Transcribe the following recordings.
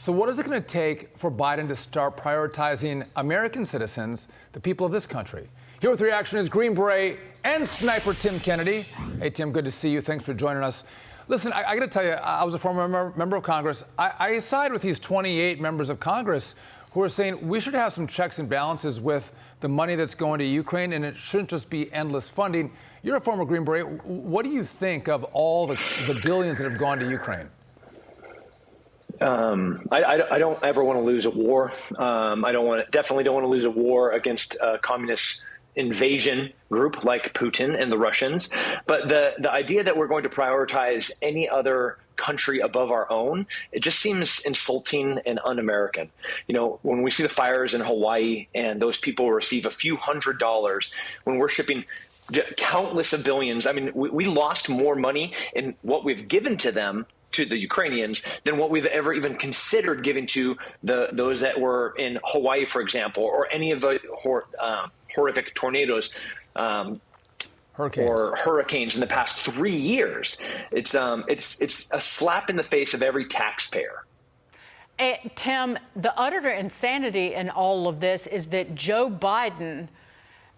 So what is it going to take for Biden to start prioritizing American citizens, the people of this country? Here with reaction is Green Beret and Sniper Tim Kennedy. Hey, Tim, good to see you. Thanks for joining us. Listen, I got to tell you, I was a former member of Congress. I side with these 28 members of Congress who are saying we should have some checks and balances with the money that's going to Ukraine, and it shouldn't just be endless funding. You're a former Green Beret. What do you think of all the billions that have gone to Ukraine? I don't ever want to lose a war. Definitely don't want to lose a war against a communist invasion group like Putin and the Russians. But the idea that we're going to prioritize any other country above our own, it just seems insulting and un-American. You know, when we see the fires in Hawaii and those people receive a few $100s when we're shipping countless of billions. I mean, we lost more money in what we've given to them, to the Ukrainians, than what we've ever even considered giving to those that were in Hawaii, for example, or any of the horrific tornadoes or hurricanes in the past 3 years. It's a slap in the face of every taxpayer. Tim, the utter insanity in all of this is that Joe Biden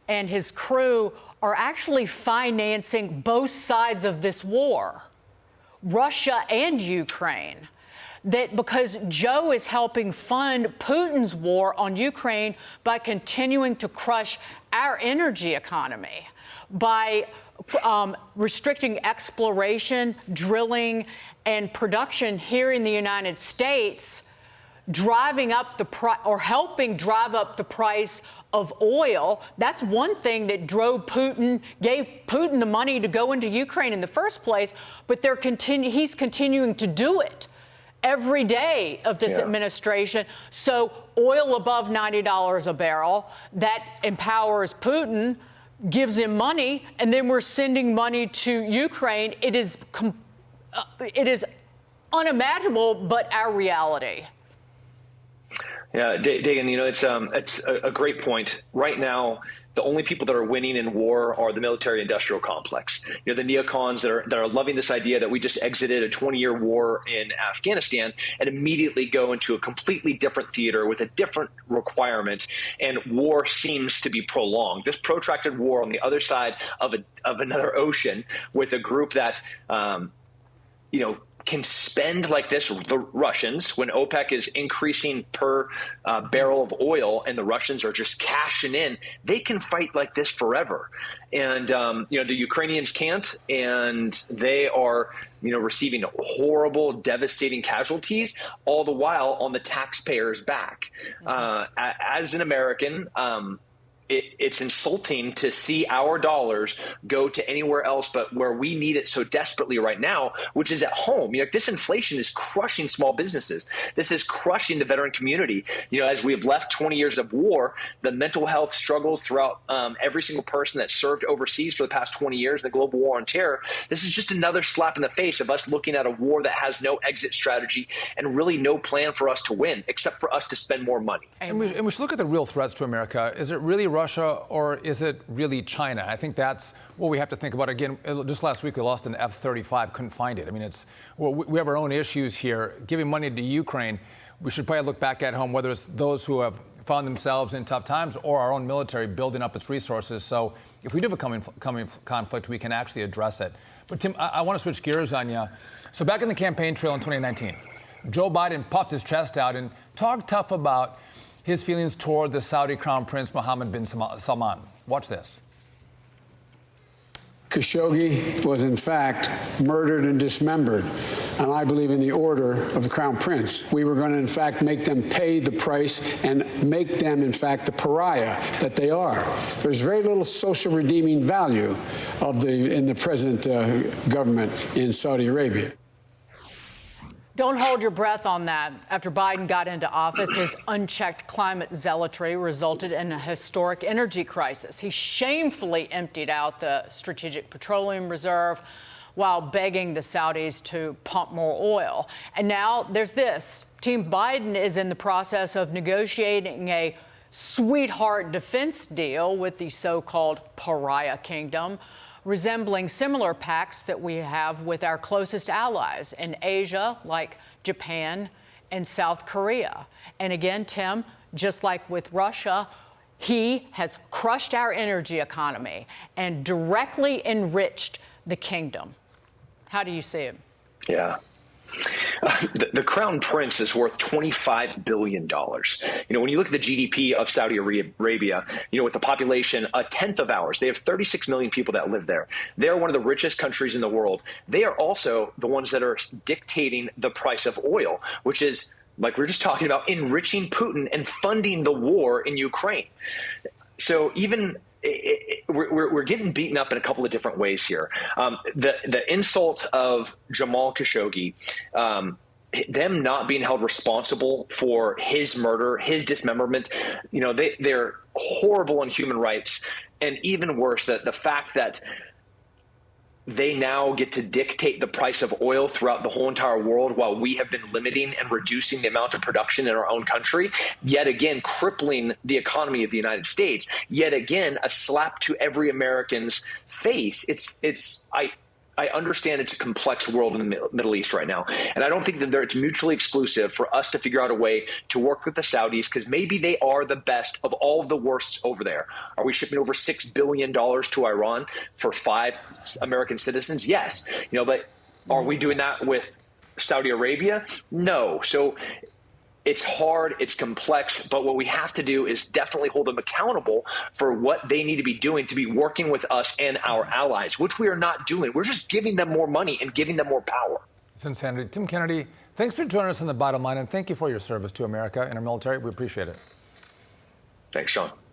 and his crew are actually financing both sides of this war, Russia and Ukraine. That because Joe is helping fund Putin's war on Ukraine by continuing to crush our energy economy, by restricting exploration, drilling, and production here in the United States, driving up the price or helping drive up the price of oil. That's one thing that gave Putin the money to go into Ukraine in the first place, but he's continuing to do it every day of this administration. So oil above $90 a barrel, that empowers Putin, gives him money, and then we're sending money to Ukraine. It is unimaginable, but our reality. Yeah, Dagan, you know, it's a great point. Right now, the only people that are winning in war are the military-industrial complex. You know, the neocons that are loving this idea that we just exited a 20-year war in Afghanistan and immediately go into a completely different theater with a different requirement, and war seems to be prolonged. This protracted war on the other side of another ocean with a group that, can spend like this, the Russians, when OPEC is increasing per barrel of oil and the Russians are just cashing in, they can fight like this forever. And, the Ukrainians can't, and they are, receiving horrible, devastating casualties, all the while on the taxpayer's back. As an American, it's insulting to see our dollars go to anywhere else but where we need it so desperately right now, which is at home. This inflation is crushing small businesses. This is crushing the veteran community. As we've left 20 years of war, the mental health struggles throughout every single person that served overseas for the past 20 years, the global war on terror. This is just another slap in the face of us looking at a war that has no exit strategy and really no plan for us to win, except for us to spend more money. And we should look at the real threats to America. Is it really Russia, or is it really China? I think that's what we have to think about. Again, just last week we lost an F-35, couldn't find it. I mean, we have our own issues here. Giving money to Ukraine, we should probably look back at home, whether it's those who have found themselves in tough times or our own military building up its resources. So if we do have a coming conflict, we can actually address it. But Tim, I want to switch gears on you. So back in the campaign trail in 2019, Joe Biden puffed his chest out and talked tough about his feelings toward the Saudi Crown Prince Mohammed bin Salman. Watch this. Khashoggi was in fact murdered and dismembered, and I believe in the order of the Crown Prince. We were going to in fact make them pay the price and make them in fact the pariah that they are. There's very little social redeeming value in the present government in Saudi Arabia. Don't hold your breath on that. After Biden got into office, his unchecked climate zealotry resulted in a historic energy crisis. He shamefully emptied out the Strategic Petroleum Reserve while begging the Saudis to pump more oil. And now there's this. Team Biden is in the process of negotiating a sweetheart defense deal with the so-called pariah kingdom, resembling similar pacts that we have with our closest allies in Asia, like Japan and South Korea. And again, Tim, just like with Russia, he has crushed our energy economy and directly enriched the kingdom. How do you see it? Yeah. The Crown Prince is worth $25 billion. When you look at the GDP of Saudi Arabia, with the population a tenth of ours, they have 36 million people that live there. They're one of the richest countries in the world. They are also the ones that are dictating the price of oil, which is, like we were just talking about, enriching Putin and funding the war in Ukraine. So even we're getting beaten up in a couple of different ways here. The insult of Jamal Khashoggi, them not being held responsible for his murder, his dismemberment, they're horrible on human rights. And even worse, the fact that they now get to dictate the price of oil throughout the whole entire world while we have been limiting and reducing the amount of production in our own country, yet again crippling the economy of the United States, yet again a slap to every American's face. I understand it's a complex world in the Middle East right now, and I don't think that it's mutually exclusive for us to figure out a way to work with the Saudis, because maybe they are the best of all of the worsts over there. Are we shipping over $6 billion to Iran for 5 American citizens? Yes. But are we doing that with Saudi Arabia? No. So it's hard, it's complex, but what we have to do is definitely hold them accountable for what they need to be doing to be working with us and our allies, which we are not doing. We're just giving them more money and giving them more power. It's insanity. Tim Kennedy, thanks for joining us on The Bottom Line, and thank you for your service to America and our military. We appreciate it. Thanks, Sean.